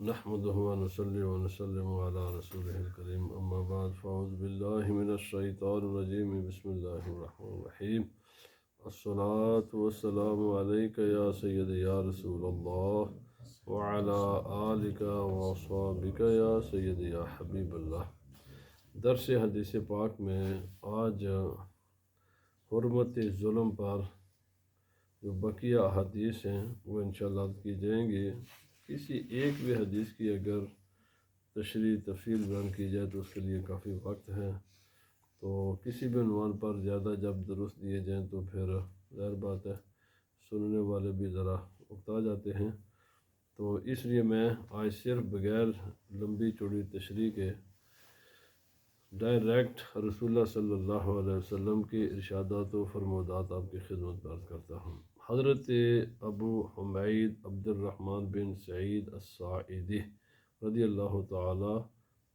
نحمده ونصلي ونسلم على رسوله الكريم أما بعد فأعوذ بالله من الشيطان الرجيم بسم الله الرحمن الرحيم الصلاة والسلام عليك يا سيدي يا رسول الله وعلى آلك وأصحابك يا سيدي يا حبيب الله۔ درس حدیث پاک میں آج حرمت ظلم پر جو بقیہ احادیث ہیں وہ انشاءاللہ کی جائیں گی۔ کسی ایک بھی حدیث کی اگر تشریح تفصیل بیان کی جائے تو اس کے لیے کافی وقت ہے، تو کسی بھی عنوان پر زیادہ جب درست دیے جائیں تو پھر ظاہر بات ہے سننے والے بھی ذرا اکتا جاتے ہیں، تو اس لیے میں آج صرف بغیر لمبی چوڑی تشریح کے ڈائریکٹ رسول اللہ صلی اللہ علیہ وسلم کے ارشادات و فرمودات آپ کی خدمت میں عرض کرتا ہوں۔ حضرت ابو حمید عبد الرحمن بن سعید الساعدی رضی اللہ تعالی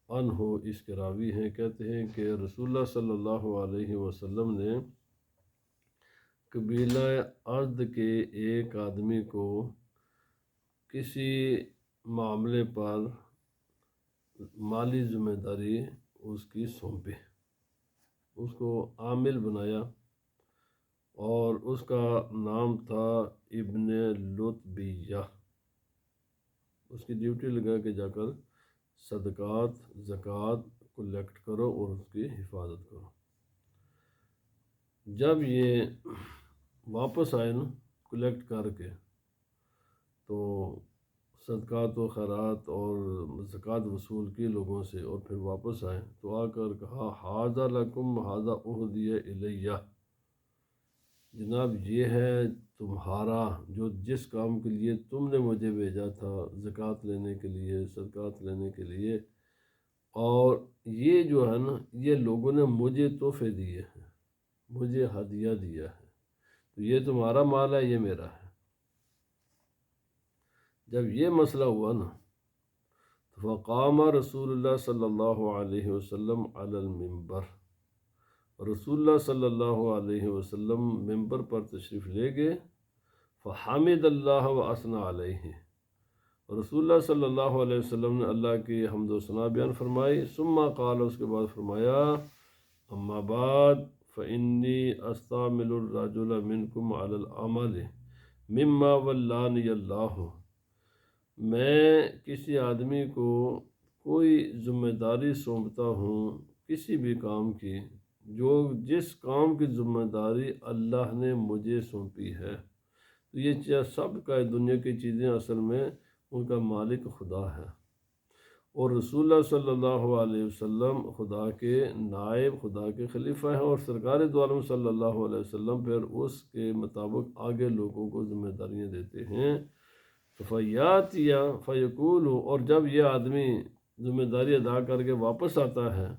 عنہ اس کے راوی ہیں، کہتے ہیں کہ رسول اللہ صلی اللہ علیہ وسلم نے قبیلہ ازد کے ایک آدمی کو کسی معاملے پر مالی ذمہ داری اس کی سونپی، اس کو عامل بنایا اور اس کا نام تھا ابن لطبیہ۔ اس کی ڈیوٹی لگا کہ جا کر صدقات زکوٰۃ کلیکٹ کرو اور اس کی حفاظت کرو۔ جب یہ واپس آئے نا کلیکٹ کر کے، تو صدقات و خیرات اور زکوٰۃ وصول کی لوگوں سے اور پھر واپس آئے تو آ کر کہا ھذا لکم ھذا اہدی الیہ، جناب یہ ہے تمہارا جو جس کام کے لیے تم نے مجھے بھیجا تھا، زکوٰۃ لینے کے لیے، صدقات لینے کے لیے، اور یہ جو ہے نا یہ لوگوں نے مجھے تحفے دیے ہیں، مجھے ہدیہ دیا ہے، تو یہ تمہارا مال ہے، یہ میرا ہے۔ جب یہ مسئلہ ہوا نا تو فقام رسول اللہ صلی اللہ علیہ وسلم علی المنبر، رسول اللہ صلی اللہ علیہ وسلم ممبر پر تشریف لے گئے، فحمد اللہ و اثنى علیہ، رسول اللہ صلی اللہ علیہ وسلم نے اللہ کی حمد و ثنا بیان فرمائی، ثم قال، اس کے بعد فرمایا اما بعد فانی استعمل الرجل منکم علی العمل مما ولانی اللہ، میں کسی آدمی کو کوئی ذمہ داری سونپتا ہوں کسی بھی کام کی، جو جس کام کی ذمہ داری اللہ نے مجھے سونپی ہے، تو یہ سب کا دنیا کی چیزیں اصل میں ان کا مالک خدا ہے، اور رسول اللہ صلی اللہ علیہ وسلم خدا کے نائب، خدا کے خلیفہ ہیں، اور سرکار دو عالم صلی اللہ علیہ وسلم پھر اس کے مطابق آگے لوگوں کو ذمہ داریاں دیتے ہیں۔ فیاتیا فیقول، اور جب یہ آدمی ذمہ داری ادا کر کے واپس آتا ہے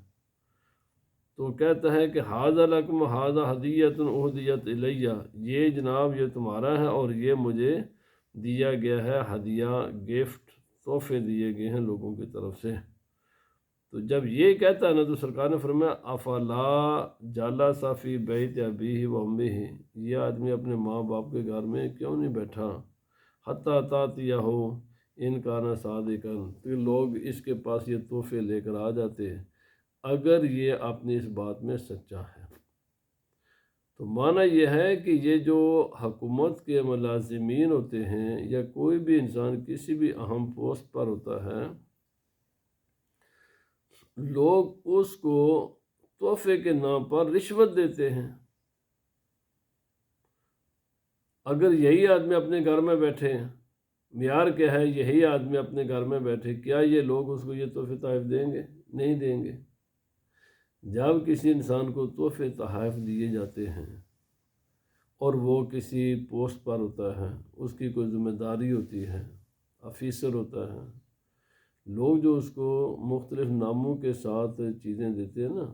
تو کہتا ہے کہ ھذا لکم ھذا ہدیۃ اہدیت الیہ، یہ جناب یہ تمہارا ہے اور یہ مجھے دیا گیا ہے، ہدیہ گفٹ تحفے دیے گئے ہیں لوگوں کی طرف سے۔ تو جب یہ کہتا ہے نا تو سرکار نے فرمایا افلا جلس فی بیت ابیہ و امہ، یہ آدمی اپنے ماں باپ کے گھر میں کیوں نہیں بیٹھا، حتیٰ تاتیہ ہو ان کانا صادقا، کہ لوگ اس کے پاس یہ تحفے لے کر آ جاتے اگر یہ اپنی اس بات میں سچا ہے۔ تو معنی یہ ہے کہ یہ جو حکومت کے ملازمین ہوتے ہیں یا کوئی بھی انسان کسی بھی اہم پوسٹ پر ہوتا ہے، لوگ اس کو تحفے کے نام پر رشوت دیتے ہیں۔ اگر یہی آدمی اپنے گھر میں بیٹھے ہیں، معیار کیا ہے، یہی آدمی اپنے گھر میں بیٹھے، کیا یہ لوگ اس کو یہ تحفے تحائف دیں گے؟ نہیں دیں گے۔ جب کسی انسان کو تحفے تحائف دیے جاتے ہیں اور وہ کسی پوسٹ پر ہوتا ہے، اس کی کوئی ذمہ داری ہوتی ہے، آفیسر ہوتا ہے، لوگ جو اس کو مختلف ناموں کے ساتھ چیزیں دیتے ہیں نا،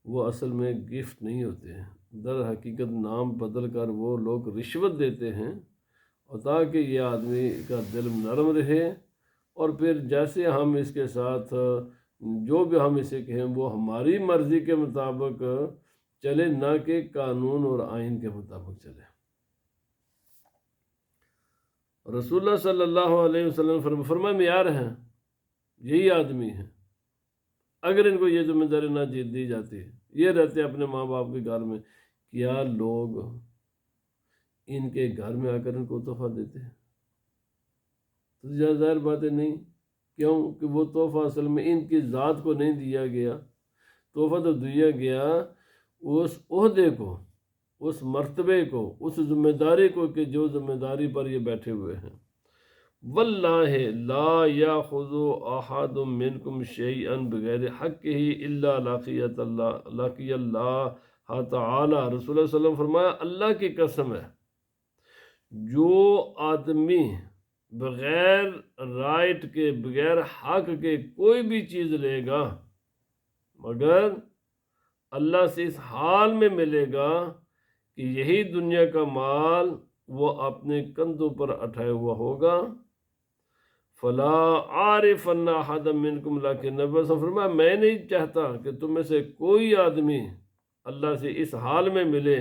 وہ اصل میں گفٹ نہیں ہوتے ہیں، در حقیقت نام بدل کر وہ لوگ رشوت دیتے ہیں، اور تاکہ یہ آدمی کا دل نرم رہے، اور پھر جیسے ہم اس کے ساتھ جو بھی ہم اسے کہیں وہ ہماری مرضی کے مطابق چلے، نہ کہ قانون اور آئین کے مطابق چلے۔ رسول اللہ صلی اللہ علیہ وسلم فرمایا معیار ہیں، یہی آدمی ہیں، اگر ان کو یہ ذمہ داری نہ دی جاتی، یہ رہتے اپنے ماں باپ کے گھر میں، کیا لوگ ان کے گھر میں آ کر ان کو تحفہ دیتے ہیں؟ تو ظاہر بات ہے نہیں، کیوں کہ وہ تحفہ اصل میں ان کی ذات کو نہیں دیا گیا، تحفہ تو دیا گیا اس عہدے کو، اس مرتبے کو، اس ذمہ داری کو کہ جو ذمہ داری پر یہ بیٹھے ہوئے ہیں۔ واللہ لا یاخذ احد منکم شیئا بغیر حقہ الا لقی اللہ تعالی، رسول اللہ صلی اللہ علیہ وسلم فرمایا اللہ کی قسم ہے، جو آدمی بغیر رائٹ کے، بغیر حق کے کوئی بھی چیز لے گا مگر اللہ سے اس حال میں ملے گا کہ یہی دنیا کا مال وہ اپنے کندھوں پر اٹھائے ہوا ہوگا، فلا عارف ان احد منکم، لیکن نبی صلی اللہ علیہ وسلم فرمایا میں نہیں چاہتا کہ تم میں سے کوئی آدمی اللہ سے اس حال میں ملے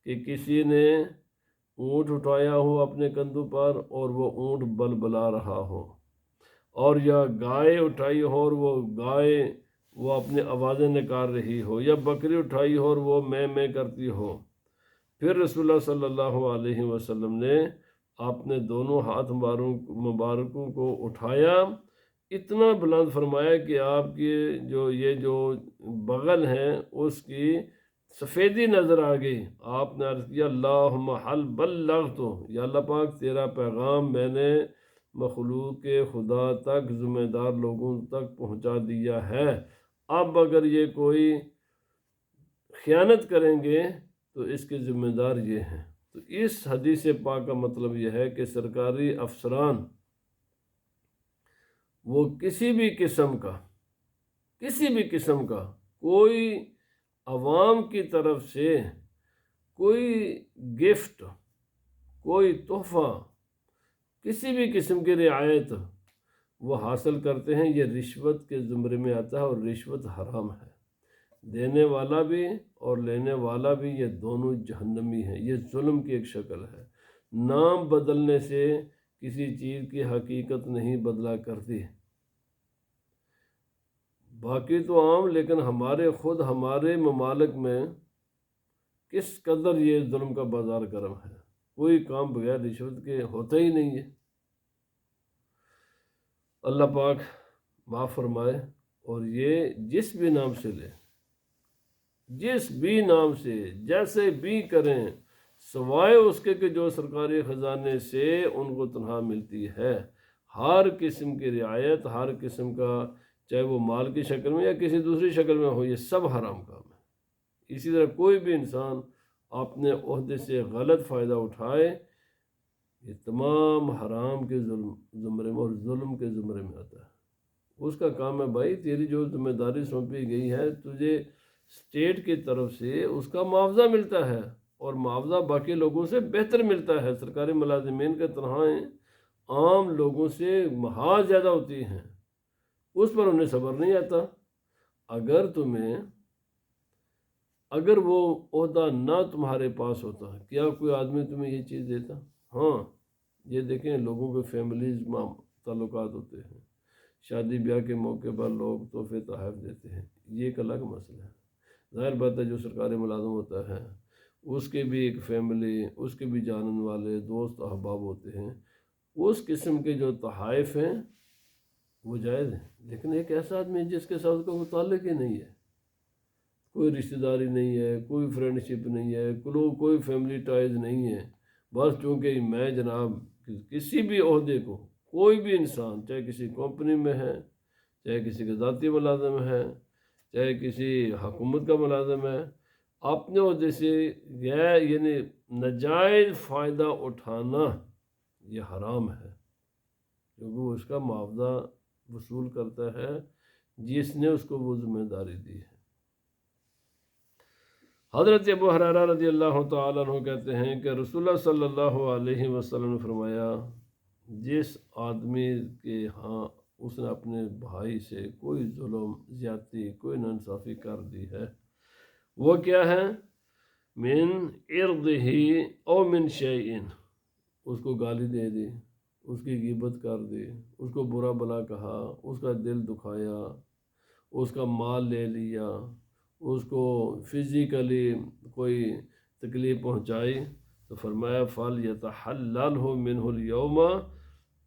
کہ کسی نے اونٹ اٹھایا ہو اپنے کندھوں پر اور وہ اونٹ بلبلا رہا ہو، اور یا گائے اٹھائی ہو اور وہ گائے وہ اپنی آوازیں نکال رہی ہو، یا بکری اٹھائی ہو اور وہ میں کرتی ہو۔ پھر رسول اللہ صلی اللہ علیہ وسلم نے اپنے دونوں ہاتھ مبارکوں کو اٹھایا، اتنا بلند فرمایا کہ آپ کی جو بغل ہیں اس کی سفیدی نظر آ گئی۔ آپ نے عرض کیا اللہم حل بلغت، یا اللہ پاک تیرا پیغام میں نے مخلوق خدا تک، ذمہ دار لوگوں تک پہنچا دیا ہے، اب اگر یہ کوئی خیانت کریں گے تو اس کے ذمہ دار یہ ہیں۔ تو اس حدیث پاک کا مطلب یہ ہے کہ سرکاری افسران وہ کسی بھی قسم کا کوئی عوام کی طرف سے کوئی گفٹ، کوئی تحفہ، کسی بھی قسم کی رعایت وہ حاصل کرتے ہیں، یہ رشوت کے زمرے میں آتا ہے، اور رشوت حرام ہے، دینے والا بھی اور لینے والا بھی یہ دونوں جہنمی ہیں، یہ ظلم کی ایک شکل ہے۔ نام بدلنے سے کسی چیز کی حقیقت نہیں بدلا کرتی، باقی تو عام، لیکن ہمارے ممالک میں کس قدر یہ ظلم کا بازار گرم ہے، کوئی کام بغیر رشوت کے ہوتا ہی نہیں ہے۔ اللہ پاک معاف فرمائے، اور یہ جس بھی نام سے لے، جس بھی نام سے، جیسے بھی کریں، سوائے اس کے کہ جو سرکاری خزانے سے ان کو تنخواہ ملتی ہے، ہر قسم کی رعایت، ہر قسم کا، چاہے وہ مال کی شکل میں یا کسی دوسری شکل میں ہو، یہ سب حرام کام ہے۔ اسی طرح کوئی بھی انسان اپنے عہدے سے غلط فائدہ اٹھائے، یہ تمام حرام کے زمرے میں اور ظلم کے زمرے میں آتا ہے۔ اس کا کام ہے بھائی، تیری جو ذمہ داری سونپی گئی ہے، تجھے اسٹیٹ کی طرف سے اس کا معاوضہ ملتا ہے، اور معاوضہ باقی لوگوں سے بہتر ملتا ہے۔ سرکاری ملازمین کے تنخواہیں عام لوگوں سے محال زیادہ ہوتی ہیں، اس پر انہیں صبر نہیں آتا۔ اگر وہ عہدہ نہ تمہارے پاس ہوتا، کیا کوئی آدمی تمہیں یہ چیز دیتا؟ ہاں، یہ دیکھیں لوگوں کے فیملیز میں تعلقات ہوتے ہیں، شادی بیاہ کے موقع پر لوگ تحفے تحائف دیتے ہیں، یہ ایک الگ مسئلہ ہے۔ ظاہر بات ہے جو سرکاری ملازم ہوتا ہے اس کے بھی ایک فیملی، اس کے بھی جانن والے دوست احباب ہوتے ہیں، اس قسم کے جو تحائف ہیں وہ جائز ہیں، لیکن ایک ایسا آدمی جس کے ساتھ کوئی متعلق ہی نہیں ہے، کوئی رشتہ داری نہیں ہے، کوئی فرینڈ شپ نہیں ہے، کوئی فیملی ٹائز نہیں ہے، بس چونکہ میں جناب کسی بھی عہدے کو، کوئی بھی انسان چاہے کسی کمپنی میں ہے، چاہے کسی کا ذاتی ملازم ہے، چاہے کسی حکومت کا ملازم ہے، اپنے عہدے سے یعنی ناجائز فائدہ اٹھانا یہ حرام ہے، کیونکہ وہ اس کا معاوضہ وصول کرتا ہے جس نے اس کو وہ ذمہ داری دی ہے۔ حضرت ابو ہریرہ رضی اللہ تعالیٰ عنہ کہتے ہیں کہ رسول اللہ صلی اللہ علیہ وسلم نے فرمایا، جس آدمی کے ہاں اس نے اپنے بھائی سے کوئی ظلم، زیادتی، کوئی ناانصافی کر دی ہے، وہ کیا ہے؟ من عرضہ او من شیئن، اس کو گالی دے دی، اس کی غیبت کر دی، اس کو برا بھلا کہا، اس کا دل دکھایا، اس کا مال لے لیا، اس کو فزیکلی کوئی تکلیف پہنچائی، تو فرمایا فَلْيَتَحَلَّلْهُ مِنْهُ الْيَوْمَ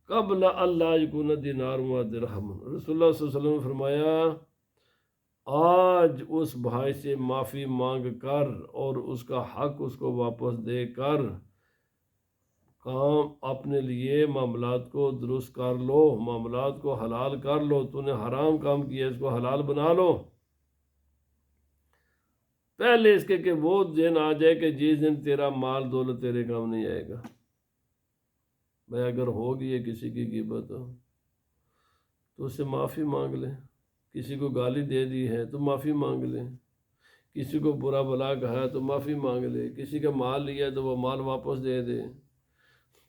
قبل اللہ یکون دینار و درہم۔ رسول اللہ صلی اللہ علیہ وسلم نے فرمایا آج اس بھائی سے معافی مانگ کر اور اس کا حق اس کو واپس دے کر کام اپنے لیے معاملات کو درست کر لو، معاملات کو حلال کر لو، تو نے حرام کام کیا اس کو حلال بنا لو، پہلے اس کے کہ وہ دن آ جائے کہ جس دن تیرا مال دولت تیرے کام نہیں آئے گا۔ بھائی اگر ہوگی ہے کسی کی غیبت تو اس سے معافی مانگ لے، کسی کو گالی دے دی ہے تو معافی مانگ لے، کسی کو برا بھلا کہا ہے تو معافی مانگ لے، کسی کا مال لیا ہے تو وہ مال واپس دے دے،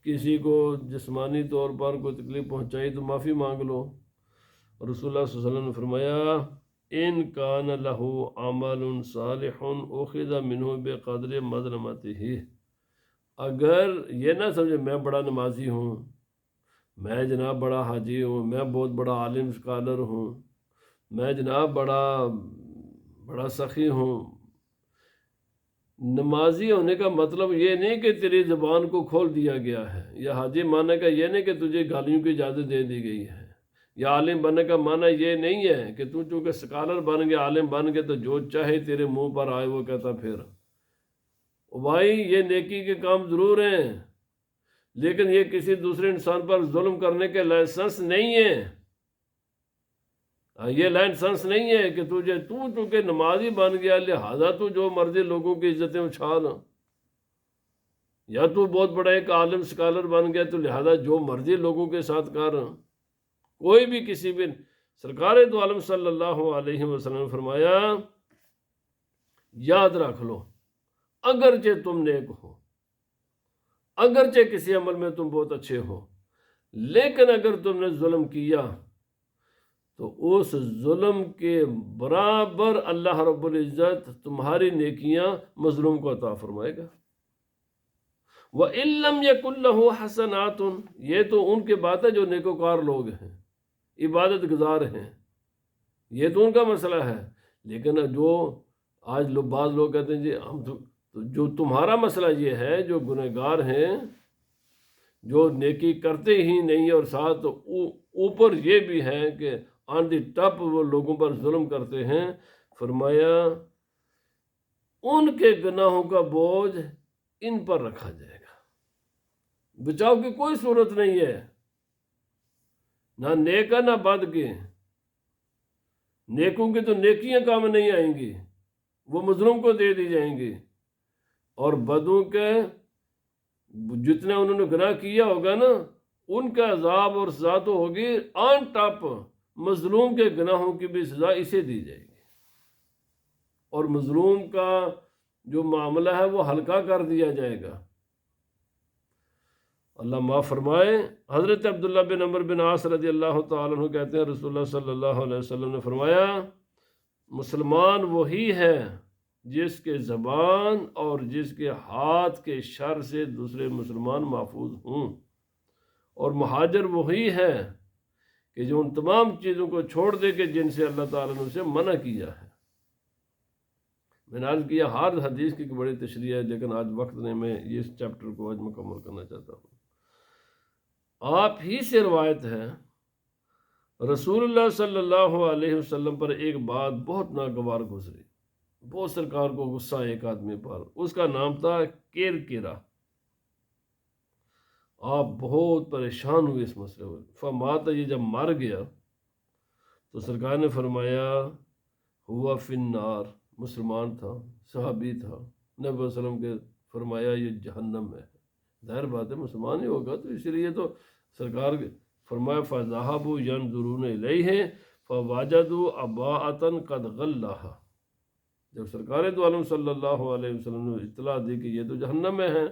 کسی کو جسمانی طور پر کوئی تکلیف پہنچائی تو معافی مانگ لو۔ رسول اللہ صلی اللہ علیہ وسلم نے فرمایا ان کان لہ عمل صالح اخذ منہ بقدر مظلمتہ، اگر یہ نہ سمجھے میں بڑا نمازی ہوں، میں جناب بڑا حاجی ہوں، میں بہت بڑا عالم اسکالر ہوں، میں جناب بڑا سخی ہوں۔ نمازی ہونے کا مطلب یہ نہیں کہ تیری زبان کو کھول دیا گیا ہے، یا حاجی معنی کا یہ نہیں کہ تجھے گالیوں کی اجازت دے دی گئی ہے، یا عالم بننے کا معنی یہ نہیں ہے کہ تو چونکہ اسکالر بن گیا، عالم بن گیا تو جو چاہے تیرے منہ پر آئے وہ کہتا پھر۔ بھائی یہ نیکی کے کام ضرور ہیں، لیکن یہ کسی دوسرے انسان پر ظلم کرنے کے لائسنس نہیں ہے، یہ لائسنس نہیں ہے کہ تو چونکہ نمازی بن گیا لہذا تو جو مرضی لوگوں کی عزتیں اچھال، یا تو بہت بڑا ایک عالم اسکالر بن گیا تو لہذا جو مرضی لوگوں کے ساتھ کر۔ کوئی بھی کسی بھی، سرکار دو عالم صلی اللہ علیہ وسلم نے فرمایا یاد رکھ لو اگرچہ تم نیک ہو، اگرچہ کسی عمل میں تم بہت اچھے ہو، لیکن اگر تم نے ظلم کیا تو اس ظلم کے برابر اللہ رب العزت تمہاری نیکیاں مظلوم کو عطا فرمائے گا۔ وَإِن لَّمْ يَكُن لَّهُ حَسَنَاتٌ، یہ تو ان کے بات ہے جو نیکوکار لوگ ہیں، عبادت گزار ہیں، یہ تو ان کا مسئلہ ہے۔ لیکن جو آج بعض لوگ کہتے ہیں جی ہم تو جو تمہارا مسئلہ یہ ہے، جو گنہگار ہیں، جو نیکی کرتے ہی نہیں اور ساتھ اوپر یہ بھی ہے کہ آن دی ٹاپ وہ لوگوں پر ظلم کرتے ہیں، فرمایا ان کے گناہوں کا بوجھ ان پر رکھا جائے گا، بچاؤ کی کوئی صورت نہیں ہے، نہ نیک نہ بد کے۔ نیکوں کی تو نیکیاں کام نہیں آئیں گی، وہ مظلوم کو دے دی جائیں گی، اور بدوں کے جتنا انہوں نے گناہ کیا ہوگا نا ان کا عذاب اور سزا تو ہوگی آن ٹاپ، مظلوم کے گناہوں کی بھی سزا اسے دی جائے گی، اور مظلوم کا جو معاملہ ہے وہ ہلکا کر دیا جائے گا۔ اللہ معاف فرمائے۔ حضرت عبداللہ بن عمر بن عاص رضی اللہ تعالیٰ عنہ کہتے ہیں رسول اللہ صلی اللہ علیہ وسلم نے فرمایا مسلمان وہی ہے جس کے زبان اور جس کے ہاتھ کے شر سے دوسرے مسلمان محفوظ ہوں، اور مہاجر وہی ہے کہ جو ان تمام چیزوں کو چھوڑ دے کہ جن سے اللہ تعالیٰ نے اسے منع کیا ہے۔ میں نے عرض کیا ہر حدیث کی بڑی تشریح ہے، لیکن آج وقت نے میں اس چیپٹر کو آج مکمل کرنا چاہتا ہوں۔ آپ ہی سے روایت ہے رسول اللہ صلی اللہ علیہ وسلم پر ایک بات بہت ناگوار گزری، بہت سرکار کو غصہ ایک آدمی پر، اس کا نام تھا کیرکیرا۔ آپ بہت پریشان ہوئے اس مسئلے میں، فمات، یہ جب مر گیا تو سرکار نے فرمایا ہوا فی النار، مسلمان تھا، صحابی تھا، نبی صلی اللہ علیہ وسلم کے فرمایا یہ جہنم میں ہے، ظاہر بات ہے مسلمان ہی ہوگا، تو اس لیے تو سرکار فرمایا فَذَهَبُوا يَنْظُرُونَ إِلَيْهِ فَوَجَدُوا أَبَاءَةً قَدْ غَلَّهَا، جب سرکار دو عالم صلی اللہ علیہ وسلم نے اطلاع دی کہ یہ تو جہنم میں ہے،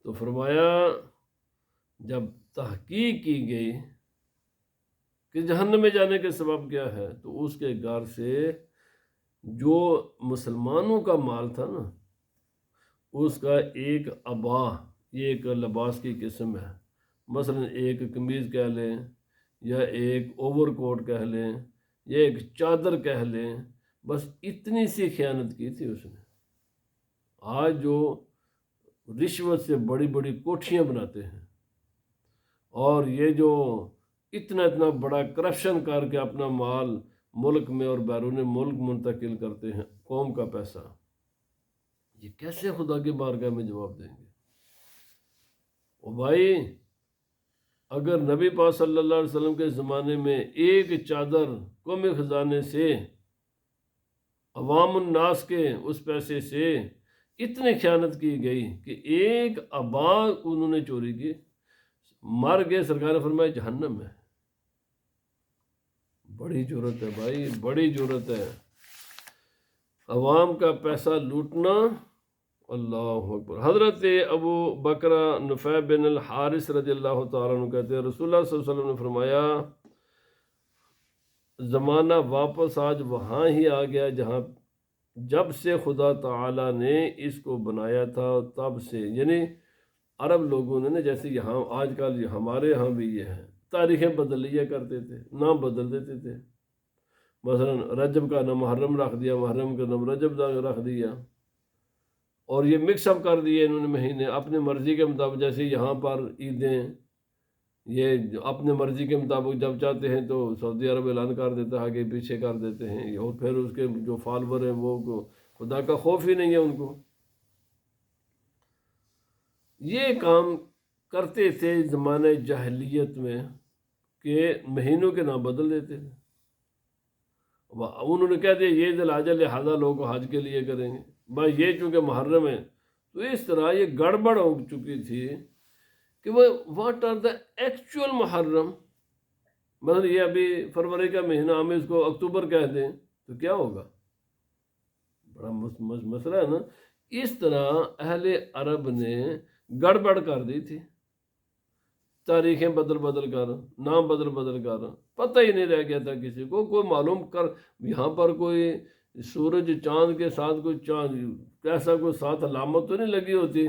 تو فرمایا جب تحقیق کی گئی کہ جہنم میں جانے کے سبب کیا ہے، تو اس کے گھر سے جو مسلمانوں کا مال تھا نا، اس کا ایک ابا، یہ ایک لباس کی قسم ہے، مثلا ایک قمیض کہہ لیں یا ایک اوور کوٹ کہہ لیں یا ایک چادر کہہ لیں، بس اتنی سی خیانت کی تھی اس نے۔ آج جو رشوت سے بڑی بڑی کوٹھیاں بناتے ہیں اور یہ جو اتنا اتنا بڑا کرپشن کر کے اپنا مال ملک میں اور بیرون ملک منتقل کرتے ہیں، قوم کا پیسہ، یہ کیسے خدا کی بارگاہ میں جواب دیں گے؟ او بھائی، اگر نبی پاک صلی اللہ علیہ وسلم کے زمانے میں ایک چادر قومی خزانے سے، عوام الناس کے اس پیسے سے اتنی خیانت کی گئی کہ ایک ابا انہوں نے چوری کی، مر گئے، سرکار نے فرمایا جہنم میں۔ بڑی جرت ہے بھائی، بڑی جرت ہے عوام کا پیسہ لوٹنا۔ اللہ اکبر۔ حضرت ابو بکر نفیع بن الحارث رضی اللہ تعالیٰ عنہ کہتے ہیں رسول اللہ صلی اللہ علیہ وسلم نے فرمایا زمانہ واپس آج وہاں ہی آ گیا جہاں جب سے خدا تعالیٰ نے اس کو بنایا تھا، تب سے، یعنی عرب لوگوں نے نا، جیسے یہاں آج کل ہمارے ہاں بھی یہ ہے، تاریخیں بدل لیا کرتے تھے، نام بدل دیتے تھے، مثلا رجب کا نام محرم رکھ دیا، محرم کا نام رجب رکھ دیا، اور یہ مکس اپ کر دیے انہوں نے مہینے اپنی مرضی کے مطابق۔ جیسے یہاں پر عیدیں یہ اپنے مرضی کے مطابق جب چاہتے ہیں تو سعودی عرب اعلان کر دیتا ہے، آگے پیچھے کر دیتے ہیں، اور پھر اس کے جو فالوور ہیں وہ خدا کا خوف ہی نہیں ہے ان کو۔ یہ کام کرتے تھے زمانہ جاہلیت میں کہ مہینوں کے نام بدل دیتے تھے۔ انہوں نے کہہ دیا یہ ذی الحجہ لہذا لوگ حج کے لیے کریں گے، بھائی یہ چونکہ محرم ہے، تو اس طرح یہ گڑبڑ ہو چکی تھی کہ وہ واٹ آر دا ایکچوئل محرم۔ مثلا یہ ابھی فروری کا مہینہ، ہم اس کو اکتوبر کہہ دیں تو کیا ہوگا؟ بڑا مسئلہ ہے نا۔ اس طرح اہل عرب نے گڑبڑ کر دی تھی، تاریخیں بدل بدل کر، نام بدل بدل کر، پتہ ہی نہیں رہ گیا تھا کسی کو، کوئی معلوم کر یہاں پر کوئی سورج چاند کے ساتھ کوئی چاند ایسا کوئی ساتھ علامت تو نہیں لگی ہوتی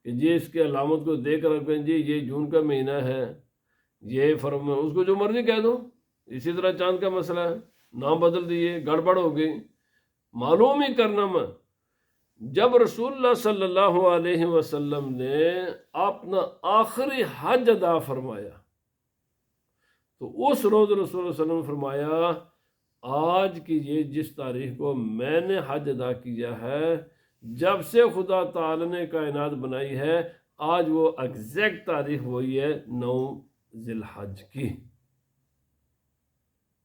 کہ جی اس کے علامت کو دیکھ کر کہیں جی یہ جون کا مہینہ ہے، یہ فرم، اس کو جو مرضی کہہ دو۔ اسی طرح چاند کا مسئلہ ہے، نام بدل دیے، گڑبڑ ہو گئی، معلوم ہی کرنا میں۔ جب رسول اللہ صلی اللہ علیہ وسلم نے اپنا آخری حج ادا فرمایا تو اس روز رسول اللہ صلی اللہ علیہ وسلم نے فرمایا آج کی یہ جس تاریخ کو میں نے حج ادا کیا ہے، جب سے خدا تعالی نے کائنات بنائی ہے، آج وہ ایگزیکٹ تاریخ وہی ہے 9 ذی الحج کی۔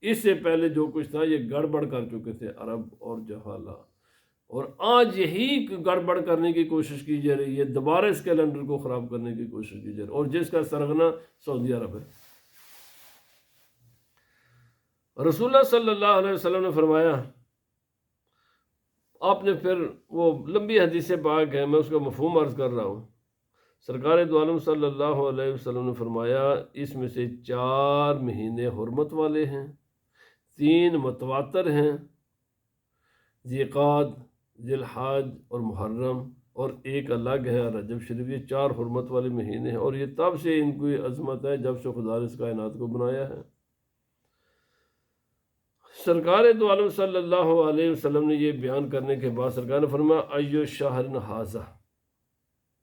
اس سے پہلے جو کچھ تھا یہ گڑبڑ کر چکے تھے عرب اور جہالہ، اور آج یہی گڑبڑ کرنے کی کوشش کی جا رہی ہے، دوبارہ اس کیلنڈر کو خراب کرنے کی کوشش کی جا رہی ہے، اور جس کا سرغنہ سعودی عرب ہے۔ رسول اللہ صلی اللہ علیہ وسلم نے فرمایا، آپ نے پھر وہ لمبی حدیث پاک ہے، میں اس کا مفہوم عرض کر رہا ہوں۔ سرکار دو عالم صلی اللہ علیہ وسلم نے فرمایا اس میں سے 4 مہینے حرمت والے ہیں، 3 متواتر ہیں، ذیقعد، ذی الحج اور محرم، اور ایک الگ ہے رجب شریف۔ یہ 4 حرمت والے مہینے ہیں، اور یہ تب سے ان کی عظمت ہے جب سے خدا نے اس کائنات کو بنایا ہے۔ سرکار دو عالم صلی اللہ علیہ وسلم نے یہ بیان کرنے کے بعد سرکار نے فرمایا ایو شہر ھذا،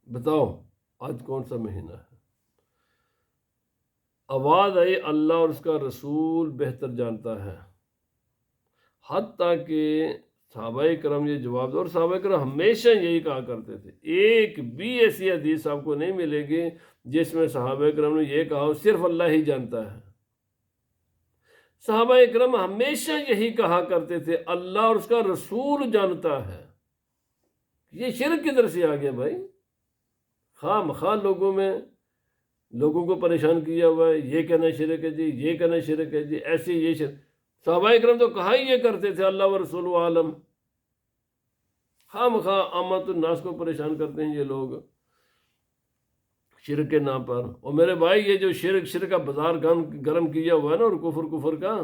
بتاؤ آج کون سا مہینہ ہے؟ آواز آئی اللہ اور اس کا رسول بہتر جانتا ہے، حتیٰ کہ صحابہ کرام یہ جواب دو، اور صحابہ کرام ہمیشہ یہی کہا کرتے تھے۔ ایک بھی ایسی حدیث آپ کو نہیں ملے گی جس میں صحابہ کرام نے یہ کہا ہو صرف اللہ ہی جانتا ہے۔ صحابہ کرام ہمیشہ یہی کہا کرتے تھے اللہ اور اس کا رسول جانتا ہے۔ یہ شرک کدھر سے آ گیا بھائی؟ خواہ مخواہ لوگوں کو پریشان کیا ہوا ہے، یہ کہنا شرک ہے جی، یہ کہنا شرک ہے جی، ایسے یہ شرک۔ صحابہ کرام تو کہا ہی یہ کرتے تھے اللہ و رسول عالم، خواہ مخواہ عامت الناس کو پریشان کرتے ہیں یہ لوگ شرک کے نام پر۔ اور میرے بھائی یہ جو شرک کا بازار گرم کیا ہوا ہے نا، اور کفر کا،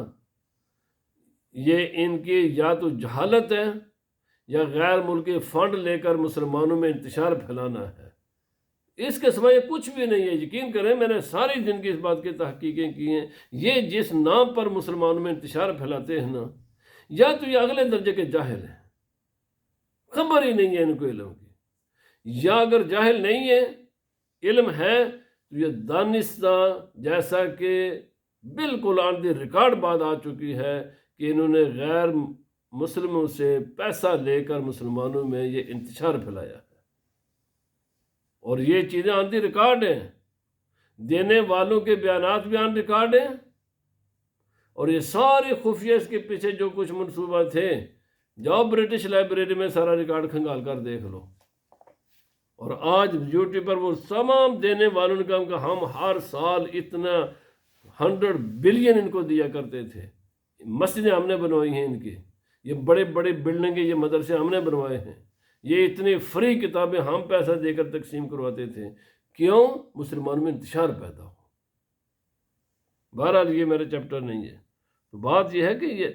یہ ان کی یا تو جہالت ہے یا غیر ملکی فنڈ لے کر مسلمانوں میں انتشار پھیلانا ہے۔ اس کے سوائے کچھ بھی نہیں ہے. یقین کریں میں نے ساری زندگی اس بات کی تحقیقیں کی ہیں. یہ جس نام پر مسلمانوں میں انتشار پھیلاتے ہیں نا، یا تو یہ اگلے درجے کے جاہل ہیں، خبر ہی نہیں ہے ان کو علم کی، یا اگر جاہل نہیں ہے علم ہے تو یہ دانستہ، جیسا کہ بالکل آن دی ریکارڈ بات آ چکی ہے کہ انہوں نے غیر مسلموں سے پیسہ لے کر مسلمانوں میں یہ انتشار پھیلایا ہے. اور یہ چیزیں آن دی ریکارڈ ہیں، دینے والوں کے بیانات بھی آن ریکارڈ ہیں. اور یہ سارے خفیہ اس کے پیچھے جو کچھ منصوبہ تھے، جاؤ برٹش لائبریری میں سارا ریکارڈ کھنگال کر دیکھ لو. اور آج یوٹیوب پر وہ تمام دینے والوں نے کہا کہ ہم ہر سال اتنا 100 بلین ان کو دیا کرتے تھے. مسجدیں ہم نے بنوائی ہیں ان کی، یہ بڑے بڑے بلڈنگیں، یہ مدرسے ہم نے بنوائے ہیں، یہ اتنی فری کتابیں ہم پیسہ دے کر تقسیم کرواتے تھے. کیوں؟ مسلمانوں میں انتشار پیدا ہو. بہرحال یہ میرا چیپٹر نہیں ہے. تو بات یہ ہے کہ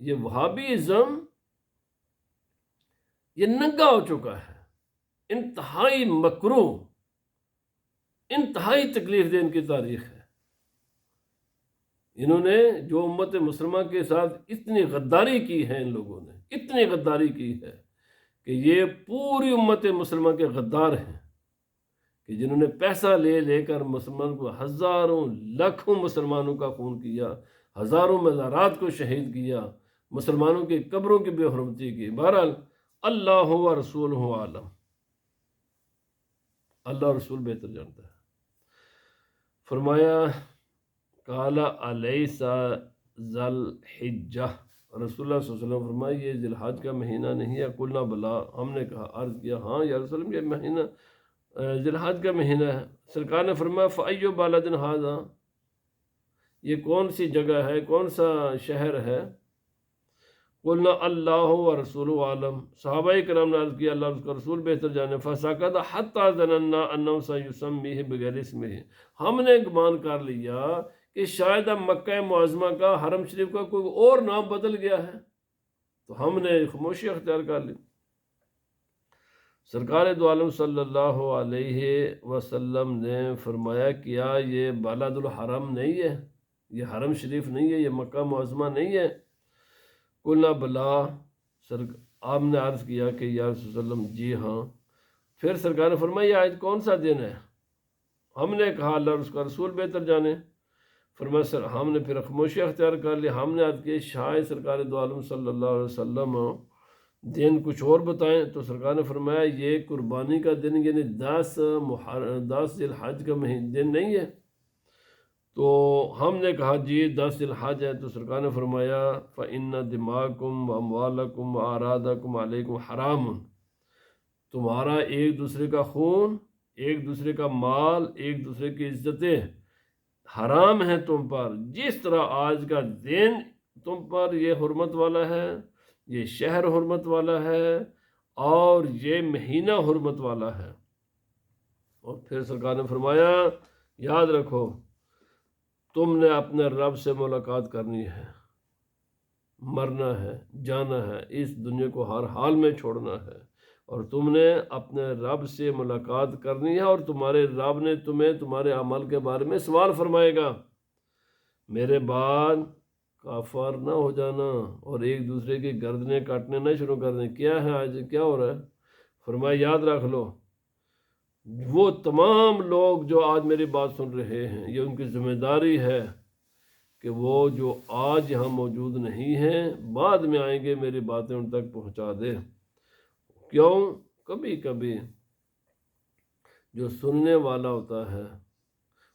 یہ وہابیزم یہ ننگا ہو چکا ہے، انتہائی مکروہ، انتہائی تکلیف دہ ان کی تاریخ ہے. انہوں نے جو امت مسلمہ کے ساتھ اتنی غداری کی ہے، ان لوگوں نے اتنی غداری کی ہے کہ یہ پوری امت مسلمہ کے غدار ہیں، کہ جنہوں نے پیسہ لے لے کر مسلمان کو ہزاروں لاکھوں مسلمانوں کا خون کیا، ہزاروں مزارات کو شہید کیا، مسلمانوں کی قبروں کی بے حرمتی کی. بہرحال اللہ و رسول عالم، اللہ رسول بہتر جانتا ہے. فرمایا قال الیس ذی الحجہ، رسول اللہ صلی اللہ علیہ وسلم فرمایا یہ ذی الحج کا مہینہ نہیں ہے. قلنا بلا، ہم نے کہا، عرض کیا ہاں یا رسول اللہ یہ مہینہ ذی الحج کا مہینہ ہے. سرکار نے فرمایا فأی بلد ھذا، یہ کون سی جگہ ہے، کون سا شہر ہے؟ قلنا اللہ و رسول عالم، صحابہ کرام نے عرض کیا اللہ اس کا رسول بہتر جانے. فسکت حتی ظننا انہ سیسمیہ بغیر اسمہ، ہم نے گمان کر لیا کہ شاید اب مکہ معظمہ کا حرم شریف کا کوئی اور نام بدل گیا ہے، تو ہم نے خاموشی اختیار کر لی. سرکار دو عالم صلی اللہ علیہ وسلم نے فرمایا کیا یہ بلد الحرم نہیں ہے، یہ حرم شریف نہیں ہے، یہ مکہ معظمہ نہیں ہے؟ قلنا بلا، آپ نے عرض کیا کہ یا رسول اللہ وسلم جی ہاں. پھر سرکار نے فرمایا یہ آج کون سا دن ہے؟ ہم نے کہا اللہ اس کا رسول بہتر جانے. فرمایا سر ہم نے پھر خاموشی اختیار کر لی. ہم نے عرض کی شاید سرکار دو عالم صلی اللہ علیہ وسلم دن کچھ اور بتائیں. تو سرکار نے فرمایا یہ قربانی کا دن یعنی 10 ذی الحج کا دن نہیں ہے؟ تو ہم نے کہا جی 10 ذی الحج ہے. تو سرکار نے فرمایا فَإِنَّ دِمَاءَكُمْ وَأَمْوَالَكُمْ وَأَعْرَاضَكُمْ عَلَيْكُمْ حَرَامٌ، تمہارا ایک دوسرے کا خون، ایک دوسرے کا مال، ایک دوسرے کی عزتیں حرام ہیں تم پر. جس طرح آج کا دن تم پر یہ حرمت والا ہے، یہ شہر حرمت والا ہے، اور یہ مہینہ حرمت والا ہے. اور پھر سرکار نے فرمایا یاد رکھو تم نے اپنے رب سے ملاقات کرنی ہے، مرنا ہے، جانا ہے، اس دنیا کو ہر حال میں چھوڑنا ہے، اور تم نے اپنے رب سے ملاقات کرنی ہے، اور تمہارے رب نے تمہیں تمہارے عمل کے بارے میں سوال فرمائے گا. میرے بعد کافر نہ ہو جانا اور ایک دوسرے کی گردنیں کاٹنے نہ شروع کر دیں. کیا ہے آج کیا ہو رہا ہے؟ فرمایا یاد رکھ لو وہ تمام لوگ جو آج میری بات سن رہے ہیں یہ ان کی ذمہ داری ہے کہ وہ جو آج یہاں موجود نہیں ہیں بعد میں آئیں گے میری باتیں ان تک پہنچا دے. کیوں؟ کبھی کبھی جو سننے والا ہوتا ہے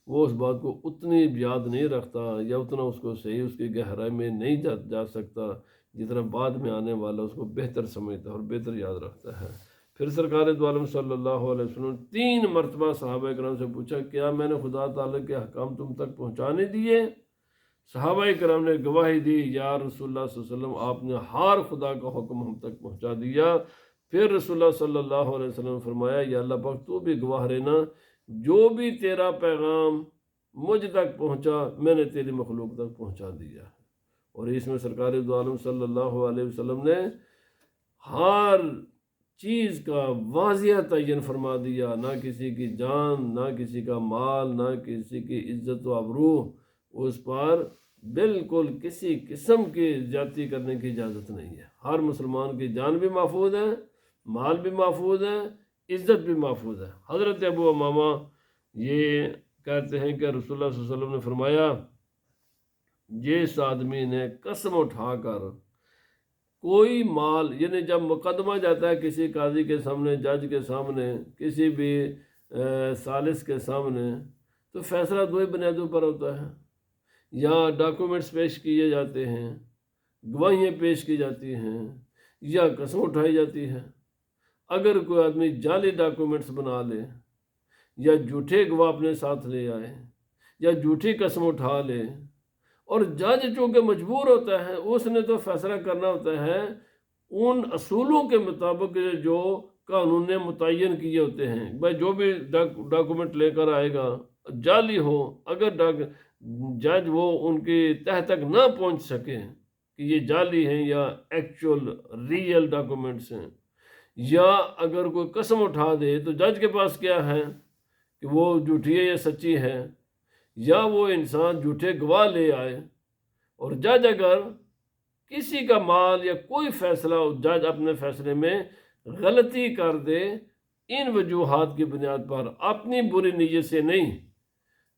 وہ اس بات کو اتنی یاد نہیں رکھتا یا اتنا اس کو صحیح اس کی گہرائی میں نہیں جا سکتا جتنا بعد میں آنے والا اس کو بہتر سمجھتا ہے اور بہتر یاد رکھتا ہے. پھر سرکار دو عالم صلی اللہ علیہ وسلم 3 مرتبہ صحابہ کرام سے پوچھا کیا میں نے خدا تعالیٰ کے حکام تم تک پہنچانے دیے؟ صحابہ کرام نے گواہی دی یا رسول اللہ صلی اللہ علیہ وسلم آپ نے ہر خدا کا حکم ہم تک پہنچا دیا. پھر رسول اللہ صلی اللہ علیہ وسلم فرمایا یا اللہ پاک تو بھی گواہ رہنا جو بھی تیرا پیغام مجھ تک پہنچا میں نے تیری مخلوق تک پہنچا دیا. اور اس میں سرکار دو عالم صلی اللہ علیہ وسلم نے ہر چیز کا واضح تعین فرما دیا، نہ کسی کی جان، نہ کسی کا مال، نہ کسی کی عزت و آبرو، اس پر بالکل کسی قسم کی زیادتی کرنے کی اجازت نہیں ہے۔ ہر مسلمان کی جان بھی محفوظ ہے، مال بھی محفوظ ہے، عزت بھی محفوظ ہے۔ حضرت ابو امامہ یہ کہتے ہیں کہ رسول اللہ صلی اللہ علیہ وسلم نے فرمایا، جس آدمی نے قسم اٹھا کر کوئی مال، یعنی جب مقدمہ جاتا ہے کسی قاضی کے سامنے، جج کے سامنے، کسی بھی ثالث کے سامنے، تو فیصلہ دو ہی بنیادوں پر ہوتا ہے، یا ڈاکومنٹس پیش کیے جاتے ہیں، گواہیاں پیش کی جاتی ہیں، یا قسم اٹھائی جاتی ہے۔ اگر کوئی آدمی جعلی ڈاکومنٹس بنا لے، یا جھوٹے گواہ اپنے ساتھ لے آئے، یا جھوٹی قسم اٹھا لے، اور جج چونکہ مجبور ہوتا ہے، اس نے تو فیصلہ کرنا ہوتا ہے ان اصولوں کے مطابق جو قانون نے متعین کیے ہوتے ہیں۔ بھائی جو بھی ڈاکومنٹ لے کر آئے گا جعلی ہو، اگر جج وہ ان کی تہ تک نہ پہنچ سکے کہ یہ جعلی ہیں یا ایکچول ریئل ڈاکومنٹس ہیں، یا اگر کوئی قسم اٹھا دے تو جج کے پاس کیا ہے کہ وہ جھوٹی ہے یا سچی ہے، یا وہ انسان جھوٹے گواہ لے آئے، اور جج اگر کسی کا مال یا کوئی فیصلہ جج اپنے فیصلے میں غلطی کر دے ان وجوہات کی بنیاد پر، اپنی بری نیت سے نہیں،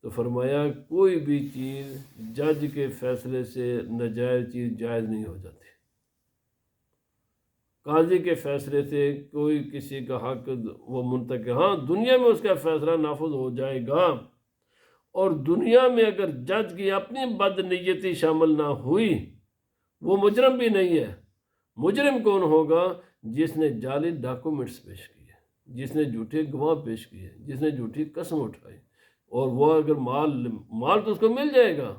تو فرمایا کوئی بھی چیز جج کے فیصلے سے ناجائز چیز جائز نہیں ہو جاتی۔ قاضی کے فیصلے سے کوئی کسی کا حق وہ منتقل، ہاں دنیا میں اس کا فیصلہ نافذ ہو جائے گا، اور دنیا میں اگر جج کی اپنی بد نیتی شامل نہ ہوئی، وہ مجرم بھی نہیں ہے۔ مجرم کون ہوگا؟ جس نے جعلی ڈاکومنٹس پیش کیے، جس نے جھوٹے گواہ پیش کیے، جس نے جھوٹی قسم اٹھائی، اور وہ اگر مال تو اس کو مل جائے گا،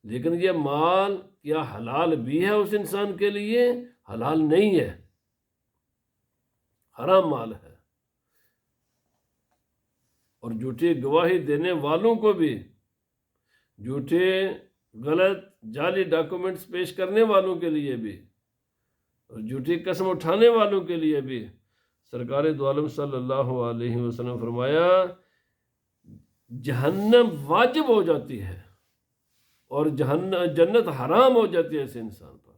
لیکن یہ مال کیا حلال بھی ہے اس انسان کے لیے؟ حلال نہیں ہے، حرام مال ہے۔ اور جھوٹی گواہی دینے والوں کو بھی، جھوٹے غلط جعلی ڈاکومنٹس پیش کرنے والوں کے لیے بھی، اور جھوٹی قسم اٹھانے والوں کے لیے بھی سرکار دو عالم صلی اللہ علیہ وسلم فرمایا جہنم واجب ہو جاتی ہے، اور جنت حرام ہو جاتی ہے اس انسان پر۔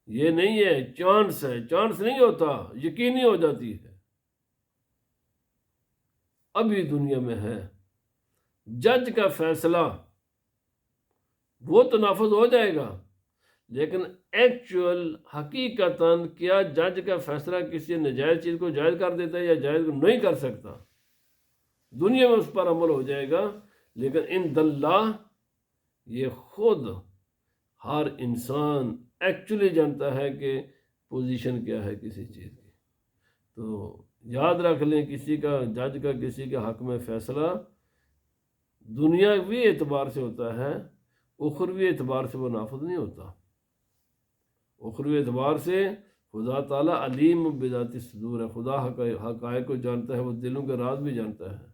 یہ نہیں ہے چانس ہے، چانس نہیں ہوتا، یقینی ہو جاتی ہے۔ ابھی دنیا میں ہے جج کا فیصلہ وہ تو نافذ ہو جائے گا، لیکن ایکچول حقیقتاً کیا جج کا فیصلہ کسی ناجائز چیز کو جائز کر دیتا ہے یا جائز کو نہیں کر سکتا؟ دنیا میں اس پر عمل ہو جائے گا، لیکن عند اللہ یہ خود ہر انسان ایکچولی جانتا ہے کہ پوزیشن کیا ہے کسی چیز کی۔ تو یاد رکھ لیں، کسی کا جج کا کسی کے حق میں فیصلہ دنیاوی اعتبار سے ہوتا ہے، اخروی اعتبار سے وہ نافذ نہیں ہوتا۔ اخروی اعتبار سے خدا تعالیٰ علیم بذات الصدور ہے، خدا حقائق کو جانتا ہے، وہ دلوں کے راز بھی جانتا ہے۔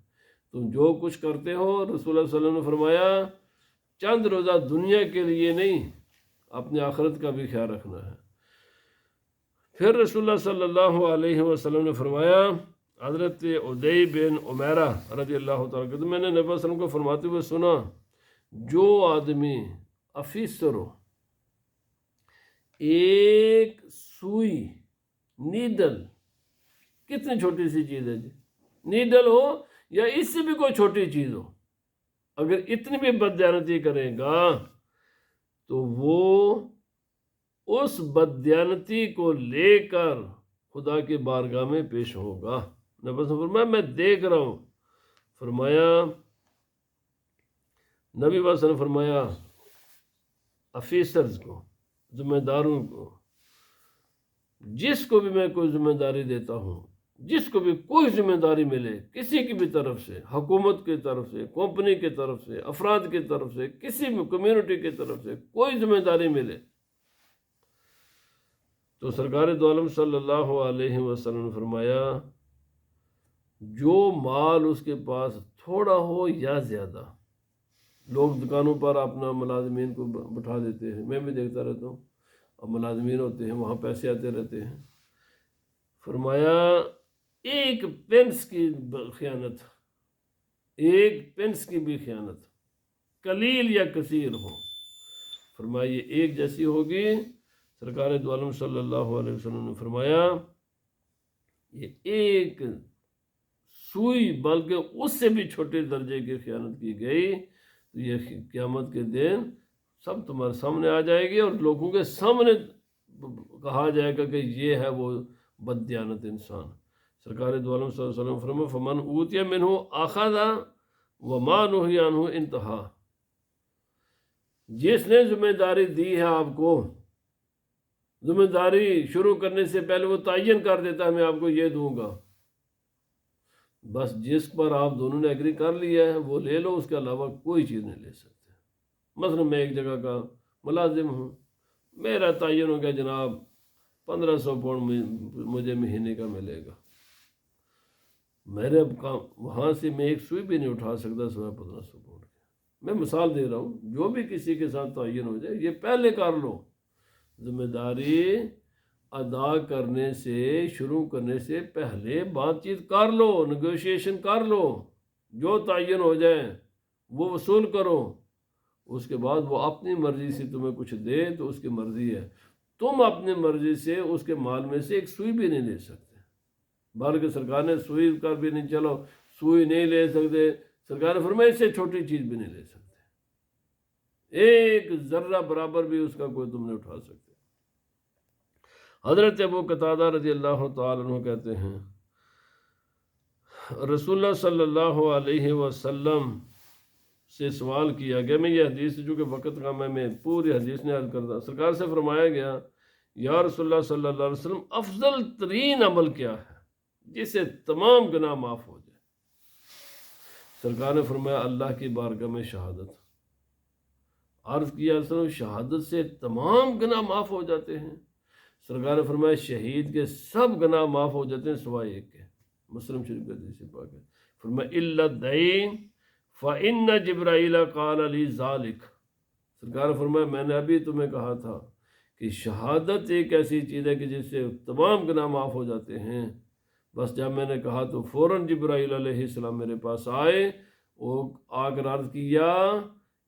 تم جو کچھ کرتے ہو، رسول اللہ صلی اللہ علیہ وسلم نے فرمایا چند روزہ دنیا کے لیے نہیں، اپنے آخرت کا بھی خیال رکھنا ہے۔ پھر رسول اللہ صلی اللہ علیہ وسلم نے فرمایا، حضرت عدی بن عمیرہ رضی اللہ تعالیٰ عنہ، میں نے نبی صلی اللہ علیہ وسلم کو فرماتے ہوئے سنا، جو آدمی افیسر ہو، ایک سوئی، نیڈل، کتنی چھوٹی سی چیز ہے جی، نیڈل ہو یا اس سے بھی کوئی چھوٹی چیز ہو، اگر اتنی بھی بددیانتی کرے گا تو وہ اس بددیانتی کو لے کر خدا کی بارگاہ میں پیش ہوگا۔ نبی صلی اللہ علیہ وسلم فرمایا میں دیکھ رہا ہوں، فرمایا نبی صلی اللہ علیہ وسلم فرمایا افیسرز کو، ذمہ داروں کو، جس کو بھی میں کوئی ذمہ داری دیتا ہوں، جس کو بھی کوئی ذمہ داری ملے کسی کی بھی طرف سے، حکومت کی طرف سے، کمپنی کی طرف سے، افراد کی طرف سے، کسی بھی کمیونٹی کی طرف سے کوئی ذمہ داری ملے، تو سرکار دو عالم صلی اللہ علیہ وسلم نے فرمایا جو مال اس کے پاس تھوڑا ہو یا زیادہ، لوگ دکانوں پر اپنا ملازمین کو بٹھا دیتے ہیں، میں بھی دیکھتا رہتا ہوں، اب ملازمین ہوتے ہیں وہاں پیسے آتے رہتے ہیں، فرمایا ایک پینس کی خیانت، ایک پینس کی بھی خیانت، قلیل یا کثیر ہو، فرمایا یہ ایک جیسی ہوگی۔ سرکار دو عالم صلی اللہ علیہ وسلم نے فرمایا یہ ایک سوئی بلکہ اس سے بھی چھوٹے درجے کی خیانت کی گئی تو یہ قیامت کے دن سب تمہارے سامنے آ جائے گی اور لوگوں کے سامنے کہا جائے گا کہ یہ ہے وہ بددیانت انسان۔ سرکار دو عالم صلی اللہ علیہ وسلم فرمایا فمن اوتی منہ اخذ وما نہی عنہ انتہا، جس نے ذمہ داری دی ہے آپ کو، ذمہ داری شروع کرنے سے پہلے وہ تعین کر دیتا ہے میں آپ کو یہ دوں گا، بس جس پر آپ دونوں نے ایگری کر لیا ہے وہ لے لو، اس کے علاوہ کوئی چیز نہیں لے سکتے۔ مثلا میں ایک جگہ کا ملازم ہوں، میرا تعین ہو گیا جناب 1500 پاؤنڈ مجھے مہینے کا ملے گا، میرے وہاں سے میں ایک سوئی بھی نہیں اٹھا سکتا سوائے 1500 پاؤنڈ کے۔ میں مثال دے رہا ہوں، جو بھی کسی کے ساتھ تعین ہو جائے یہ پہلے کر لو، ذمہ داری ادا کرنے سے شروع کرنے سے پہلے بات چیت کر لو، نیگوشیشن کر لو، جو تعین ہو جائے وہ وصول کرو، اس کے بعد وہ اپنی مرضی سے تمہیں کچھ دے تو اس کی مرضی ہے، تم اپنی مرضی سے اس کے مال میں سے ایک سوئی بھی نہیں لے سکتے۔ بلکہ سرکار نے سوئی کر بھی نہیں، چلو سوئی نہیں لے سکتے، سرکار نے فرمایا اس سے چھوٹی چیز بھی نہیں لے سکتے، ایک ذرہ برابر بھی اس کا کوئی تم نہیں اٹھا سکتے۔ حضرت ابو قتادہ رضی اللہ تعالیٰ عنہ کہتے ہیں رسول اللہ صلی اللہ علیہ وسلم سے سوال کیا گیا، میں یہ حدیث جو کہ وقت کا میں پوری حدیث نے عرض کرتا، سرکار سے فرمایا گیا یا رسول اللہ صلی اللہ علیہ وسلم افضل ترین عمل کیا ہے جس سے تمام گناہ معاف ہو جائے؟ سرکار نے فرمایا اللہ کی بارگاہ میں شہادت۔ عرض کیا شہادت سے تمام گناہ معاف ہو جاتے ہیں؟ سرکار نے فرمایا شہید کے سب گناہ معاف ہو جاتے ہیں سوائے ایک کے، مسلم شریف کا حدیث پاک ہے۔ فرمایا الا الدین فإن جبرائیل قال لی ذالک، سرکار نے فرمایا میں نے ابھی تمہیں کہا تھا کہ شہادت ایک ایسی چیز ہے کہ جس سے تمام گناہ معاف ہو جاتے ہیں، بس جب میں نے کہا تو فوراً جبرائیل علیہ السلام میرے پاس آئے، وہ آ کر عرض کیا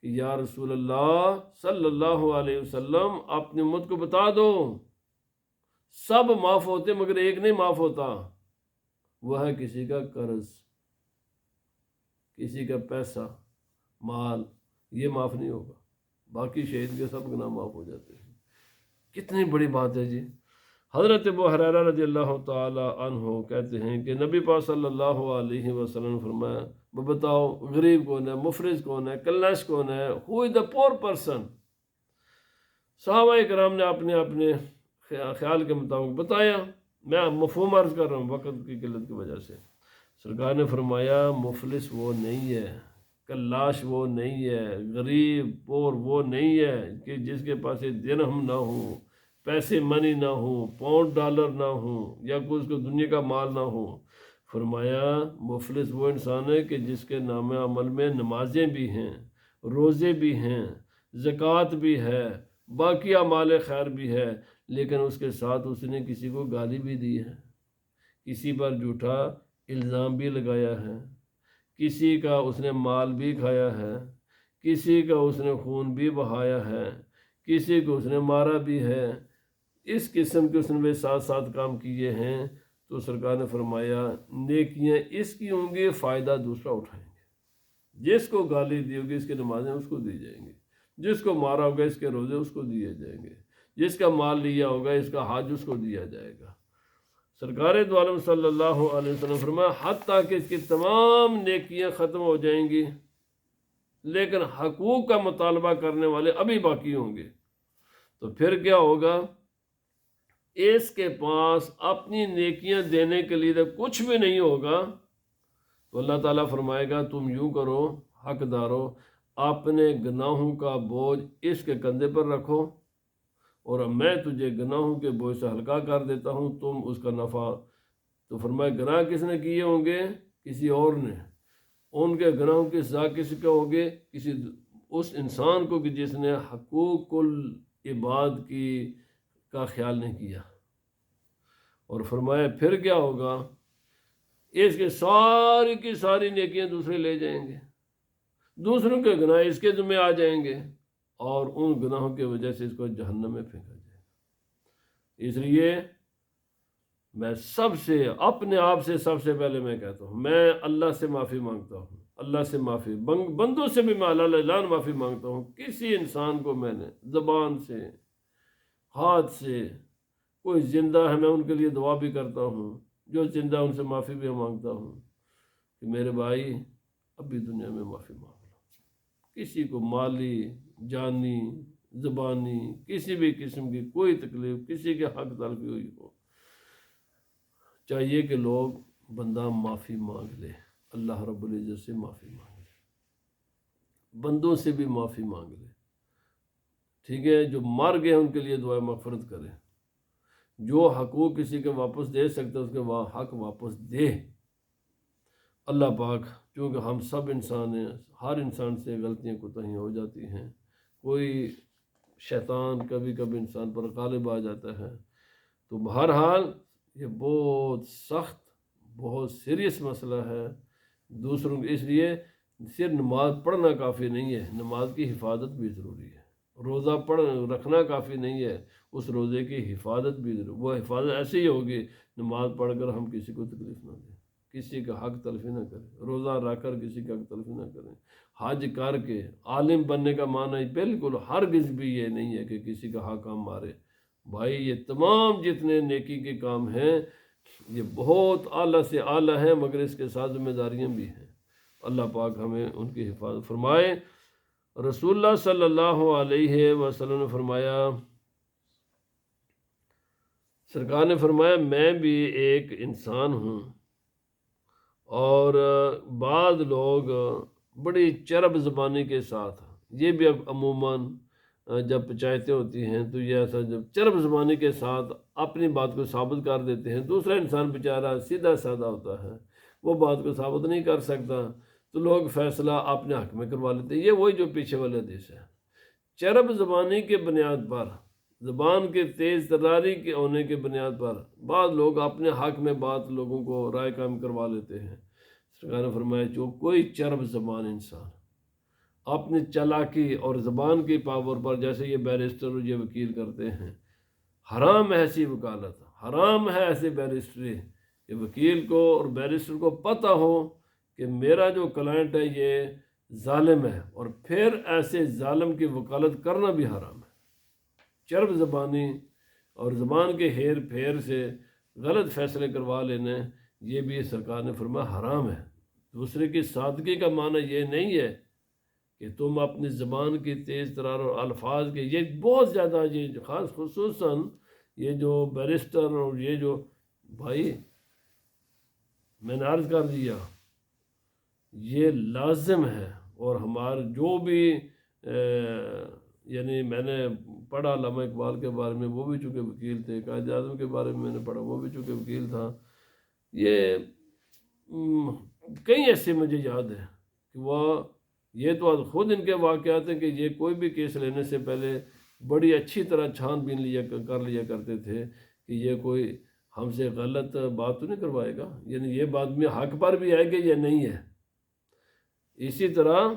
کہ یا رسول اللہ صلی اللہ علیہ وسلم اپنی امت کو بتا دو سب معاف ہوتے مگر ایک نہیں معاف ہوتا، وہ ہے کسی کا قرض، کسی کا پیسہ مال، یہ معاف نہیں ہوگا، باقی شہید کے سب گناہ معاف ہو جاتے ہیں۔ کتنی بڑی بات ہے جی۔ حضرت ابو ہریرہ رضی اللہ تعالی عنہ کہتے ہیں کہ نبی پاک صلی اللہ علیہ وسلم فرمایا بتاؤ غریب کون ہے، مفلس کون ہے، کلش کون ہے، ہو از دا پور پرسن؟ صحابہ کرام نے اپنے اپنے خیال کے مطابق بتایا، میں مفہوم عرض کر رہا ہوں وقت کی قلت کی وجہ سے۔ سرکار نے فرمایا مفلس وہ نہیں ہے، کلاش وہ نہیں ہے، غریب پور وہ نہیں ہے کہ جس کے پاس درہم نہ ہو، پیسے منی نہ ہو، پاؤنڈ ڈالر نہ ہو، یا کوئی اس کو دنیا کا مال نہ ہو۔ فرمایا مفلس وہ انسان ہے کہ جس کے نام عمل میں نمازیں بھی ہیں، روزے بھی ہیں، زکوٰۃ بھی ہے، باقی اعمال خیر بھی ہے، لیکن اس کے ساتھ اس نے کسی کو گالی بھی دی ہے، کسی پر جھوٹا الزام بھی لگایا ہے، کسی کا اس نے مال بھی کھایا ہے، کسی کا اس نے خون بھی بہایا ہے، کسی کو اس نے مارا بھی ہے، اس قسم کے اس نے ساتھ ساتھ کام کیے ہیں، تو سرکار نے فرمایا نیکیاں اس کی ہوں گی، فائدہ دوسرا اٹھائیں گے۔ جس کو گالی دی ہوگی اس کی نمازیں اس کو دی جائیں گی، جس کو مارا ہوگا اس کے روزے اس کو دیے جائیں گے، جس کا مال لیا ہوگا اس کا حج اس کو دیا جائے گا۔ سرکار دو عالم صلی اللہ علیہ وسلم فرمایا حتیٰ کہ اس کی تمام نیکیاں ختم ہو جائیں گی لیکن حقوق کا مطالبہ کرنے والے ابھی باقی ہوں گے، تو پھر کیا ہوگا؟ اس کے پاس اپنی نیکیاں دینے کے لیے کچھ بھی نہیں ہوگا، تو اللہ تعالیٰ فرمائے گا تم یوں کرو حقدارو، اپنے گناہوں کا بوجھ اس کے کندھے پر رکھو اور میں تجھے گناہوں کے بوجھ سے ہلکا کر دیتا ہوں، تم اس کا نفع۔ تو فرمایا گناہ کس نے کیے ہوں گے؟ کسی اور نے، ان کے گناہوں کی سزا کس کے ہوگی؟ کسی اس انسان کو کہ جس نے حقوق العباد کا خیال نہیں کیا۔ اور فرمایا پھر کیا ہوگا، اس کے ساری کی ساری نیکیاں دوسرے لے جائیں گے، دوسروں کے گناہ اس کے ذمہ آ جائیں گے، اور ان گناہوں کی وجہ سے اس کو جہنم میں پھینکا جائے گا۔ اس لیے میں سب سے اپنے آپ سے سب سے پہلے میں کہتا ہوں، میں اللہ سے معافی مانگتا ہوں، اللہ سے معافی، بندوں سے بھی میں اللہ معافی مانگتا ہوں۔ کسی انسان کو میں نے زبان سے، ہاتھ سے، کوئی زندہ ہے میں ان کے لیے دعا بھی کرتا ہوں، جو زندہ ان سے معافی بھی مانگتا ہوں کہ میرے بھائی ابھی دنیا میں معافی مانگ لو۔ کسی کو مالی، جانی، زبانی، کسی بھی قسم کی کوئی تکلیف، کسی کے حق تلفی ہوئی ہو، چاہیے کہ لوگ بندہ معافی مانگ لے، اللہ رب العزت سے معافی مانگ لے، بندوں سے بھی معافی مانگ لے، ٹھیک ہے، جو مر گئے ان کے لیے دعا مغفرت کرے، جو حقوق کسی کے واپس دے سکتا ہے اس کے حق واپس دے۔ اللہ پاک، چونکہ ہم سب انسان ہیں، ہر انسان سے غلطیاں کوتاہیاں ہو جاتی ہیں، کوئی شیطان کبھی کبھی انسان پر غالب آ جاتا ہے، تو بہرحال یہ بہت سخت، بہت سیریس مسئلہ ہے دوسروں کے، اس لیے صرف نماز پڑھنا کافی نہیں ہے، نماز کی حفاظت بھی ضروری ہے، روزہ رکھنا کافی نہیں ہے، اس روزے کی حفاظت بھی ضروری، وہ حفاظت ایسے ہی ہوگی نماز پڑھ کر ہم کسی کو تکلیف نہ دیں، کسی کا حق تلفی نہ کریں، روزہ رکھ کر کسی کا حق تلفی نہ کریں، حج کر کے عالم بننے کا معنی بالکل ہرگز بھی یہ نہیں ہے کہ کسی کا حق ہم مارے۔ بھائی یہ تمام جتنے نیکی کے کام ہیں یہ بہت اعلیٰ سے اعلیٰ ہیں، مگر اس کے ساتھ ذمہ داریاں بھی ہیں۔ اللہ پاک ہمیں ان کی حفاظت فرمائے۔ رسول اللہ صلی اللہ علیہ وسلم نے فرمایا، سرکار نے فرمایا میں بھی ایک انسان ہوں، اور بعض لوگ بڑی چرب زبانی کے ساتھ، یہ بھی اب عموماً جب پنچایتیں ہوتی ہیں تو یہ ایسا جب چرب زبانی کے ساتھ اپنی بات کو ثابت کر دیتے ہیں، دوسرا انسان بیچارہ سیدھا سادہ ہوتا ہے، وہ بات کو ثابت نہیں کر سکتا، تو لوگ فیصلہ اپنے حق میں کروا لیتے ہیں۔ یہ وہی جو پیچھے والے حدیث ہے، چرب زبانی کے بنیاد پر، زبان کے تیز تراری کے ہونے کے بنیاد پر بعض لوگ اپنے حق میں بات لوگوں کو رائے قائم کروا لیتے ہیں۔ سرکار نے فرمایا جو کوئی چرب زبان انسان اپنی چالاکی اور زبان کی پاور پر، جیسے یہ بیرسٹر اور یہ وکیل کرتے ہیں، حرام ہے ایسی وکالت، حرام ہے ایسے بیرسٹری، کہ وکیل کو اور بیرسٹر کو پتہ ہو کہ میرا جو کلائنٹ ہے یہ ظالم ہے، اور پھر ایسے ظالم کی وکالت کرنا بھی حرام ہے۔ چرب زبانی اور زبان کے ہیر پھیر سے غلط فیصلے کروا لینے، یہ بھی سرکار نے فرمایا حرام ہے۔ دوسرے کی سادگی کا معنی یہ نہیں ہے کہ تم اپنی زبان کی تیز ترار اور الفاظ کے، یہ بہت زیادہ، یہ خاص خصوصاً یہ جو بیرسٹر اور یہ جو بھائی میں نے عرض کر دیا، یہ لازم ہے، اور ہمارے جو بھی یعنی میں نے پڑھا علامہ اقبال کے بارے میں، وہ بھی چونکہ وکیل تھے، قائد اعظم کے بارے میں نے پڑھا، وہ بھی چونکہ وکیل تھا، یہ کئی ایسے مجھے یاد ہے کہ وہ یہ تو خود ان کے واقعات ہیں کہ یہ کوئی بھی کیس لینے سے پہلے بڑی اچھی طرح چھان بین کر لیا کرتے تھے کہ یہ کوئی ہم سے غلط بات تو نہیں کروائے گا، یعنی یہ بات میں حق پر بھی ہے کہ یہ نہیں ہے۔ اسی طرح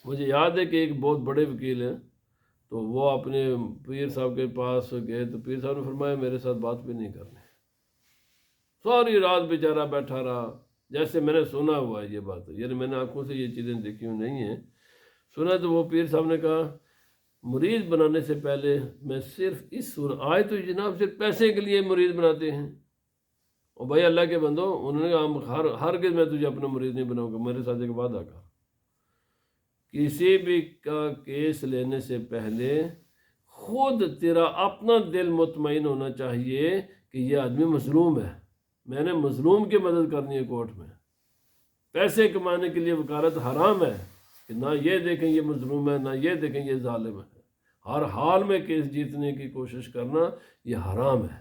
مجھے یاد ہے کہ ایک بہت بڑے وکیل ہیں، تو وہ اپنے پیر صاحب کے پاس گئے تو پیر صاحب نے فرمایا میرے ساتھ بات بھی نہیں کرنی، ساری رات بیچارہ بیٹھا رہا، جیسے میں نے سنا ہوا ہے یہ بات، یعنی میں نے آنکھوں سے یہ چیزیں دیکھی ہوئی نہیں ہیں، سنا۔ تو وہ پیر صاحب نے کہا مرید بنانے سے پہلے میں صرف آج تو جناب صرف پیسے کے لیے مرید بناتے ہیں، اور بھائی اللہ کے بندو، انہوں نے کہا ہرگز میں تجھے اپنا مرید نہیں بناؤں گا، میرے ساتھ ایک وعدہ کر، کسی بھی کا کیس لینے سے پہلے خود تیرا اپنا دل مطمئن ہونا چاہیے کہ یہ آدمی مظلوم ہے، میں نے مظلوم کی مدد کرنی ہے کورٹ میں۔ پیسے کمانے کے لیے وکالت حرام ہے، کہ نہ یہ دیکھیں یہ مظلوم ہے، نہ یہ دیکھیں یہ ظالم ہے، ہر حال میں کیس جیتنے کی کوشش کرنا یہ حرام ہے،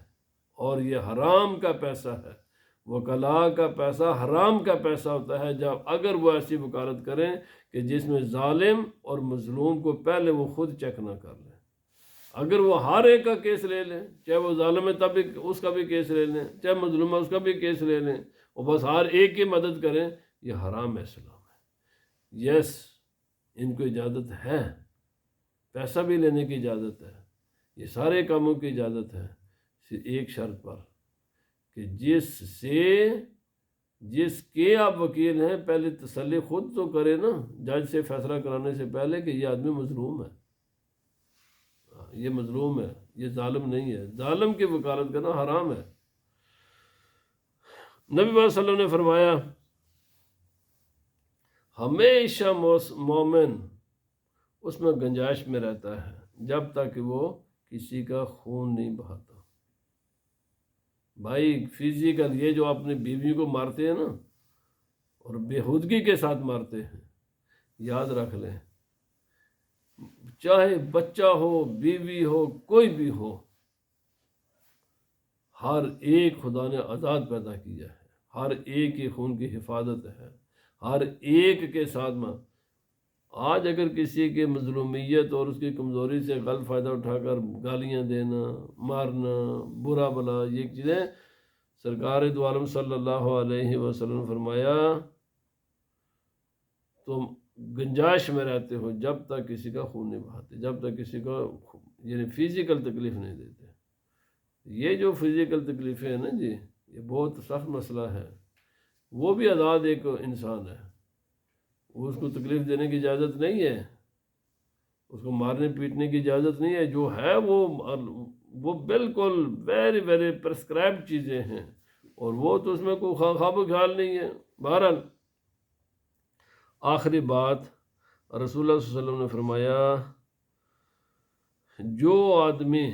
اور یہ حرام کا پیسہ ہے، وکلاء کا پیسہ حرام کا پیسہ ہوتا ہے، جب اگر وہ ایسی وکالت کریں کہ جس میں ظالم اور مظلوم کو پہلے وہ خود چیک نہ کر لیں۔ اگر وہ ہر ایک کا کیس لے لیں، چاہے وہ ظالم ہے تب بھی اس کا بھی کیس لے لیں، چاہے مظلوم ہے اس کا بھی کیس لے لیں، اور بس ہر ایک کی مدد کریں، یہ حرام ہے اسلام میں۔ یس، ان کو اجازت ہے، پیسہ بھی لینے کی اجازت ہے، یہ سارے کاموں کی اجازت ہے، صرف ایک شرط پر کہ جس کے آپ وکیل ہیں پہلے تسلی خود تو کرے نا جج سے فیصلہ کرانے سے پہلے کہ یہ آدمی مظلوم ہے، یہ مظلوم ہے، یہ ظالم نہیں ہے، ظالم کی وکالت کرنا حرام ہے۔ نبی صلی اللہ علیہ وسلم نے فرمایا ہمیشہ مومن اس میں گنجائش میں رہتا ہے جب تک کہ وہ کسی کا خون نہیں بہاتا۔ بھائی فزیکل یہ جو اپنی بیوی کو مارتے ہیں نا اور بےہودگی کے ساتھ مارتے ہیں، یاد رکھ لیں، چاہے بچہ ہو، بیوی ہو، کوئی بھی ہو، ہر ایک خدا نے آزاد پیدا کیا ہے، ہر ایک کے خون کی حفاظت ہے، ہر ایک کے ساتھ میں۔ آج اگر کسی کی مظلومیت اور اس کی کمزوری سے غلط فائدہ اٹھا کر گالیاں دینا، مارنا، برا بلا، یہ چیزیں، سرکار دو عالم صلی اللہ علیہ وسلم فرمایا تم گنجائش میں رہتے ہو جب تک کسی کا خون نہیں بہاتے، جب تک کسی کو یعنی فزیکل تکلیف نہیں دیتے۔ یہ جو فزیکل تکلیفیں ہیں نا جی، یہ بہت سخت مسئلہ ہے۔ وہ بھی آزاد ایک انسان ہے، اس کو تکلیف دینے کی اجازت نہیں ہے، اس کو مارنے پیٹنے کی اجازت نہیں ہے، جو ہے وہ بالکل ویری ویری پرسکرائبڈ چیزیں ہیں، اور وہ تو اس میں کوئی خواب و خیال نہیں ہے۔ بہرحال آخری بات، رسول اللہ صلی اللہ علیہ وسلم نے فرمایا جو آدمی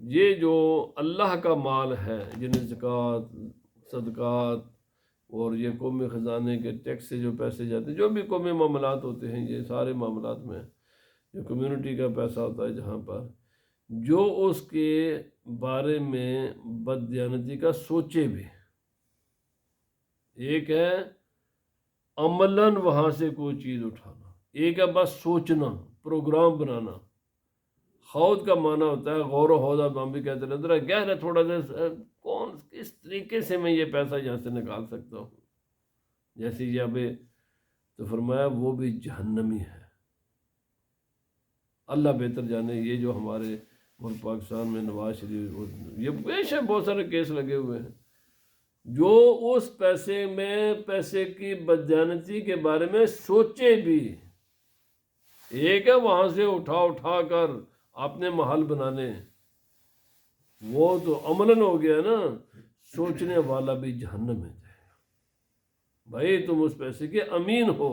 یہ جو اللہ کا مال ہے، یعنی زکوٰۃ، صدقات اور یہ قومی خزانے کے ٹیکس سے جو پیسے جاتے ہیں، جو بھی قومی معاملات ہوتے ہیں، یہ سارے معاملات میں جو کمیونٹی کا پیسہ ہوتا ہے، جہاں پر جو اس کے بارے میں بددیانتی کا سوچے بھی، ایک ہے عملاً وہاں سے کوئی چیز اٹھانا، ایک ہے بس سوچنا، پروگرام بنانا۔ خود کا معنی ہوتا ہے غور و خوض، ہم بھی کہتے ہیں ذرا گہرا تھوڑا سا، کس طریقے سے میں یہ پیسہ یہاں سے نکال سکتا ہوں، جیسے یہ ابھی تو فرمایا وہ بھی جہنمی ہے۔ اللہ بہتر جانے، یہ جو ہمارے ملک پاکستان میں نواز شریف، یہ بے شک بہت سارے کیس لگے ہوئے ہیں، جو اس پیسے کی بددیانتی کے بارے میں سوچے بھی، ایک ہے وہاں سے اٹھا کر اپنے محل بنانے، وہ تو عملاً ہو گیا نا، سوچنے والا بھی جہنم میں جائے گا۔ بھائی تم اس پیسے کے امین ہو،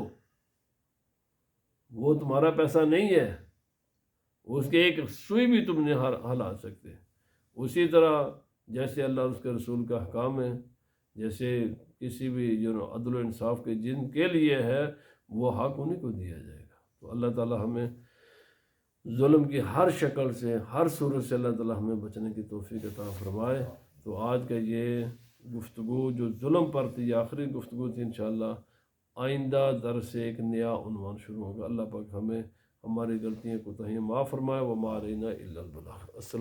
وہ تمہارا پیسہ نہیں ہے، اس کے ایک سوئی بھی تم نہیں ہلا سکتے۔ اسی طرح جیسے اللہ اور اس کے رسول کا حکام ہے، جیسے کسی بھی جو عدل و انصاف کے جن کے لیے ہے وہ حق انہیں کو دیا جائے گا۔ تو اللہ تعالی ہمیں ظلم کی ہر شکل سے، ہر صورت سے اللہ تعالی ہمیں بچنے کی توفیق عطا فرمائے۔ تو آج کا یہ گفتگو جو ظلم پر تھی، یہ آخری گفتگو تھی، انشاءاللہ آئندہ درس سے ایک نیا عنوان شروع ہوگا۔ اللہ پاک ہمیں ہماری غلطیاں کوتاہیاں معاف فرمائے، وما علینا الا البلاغ۔ السلام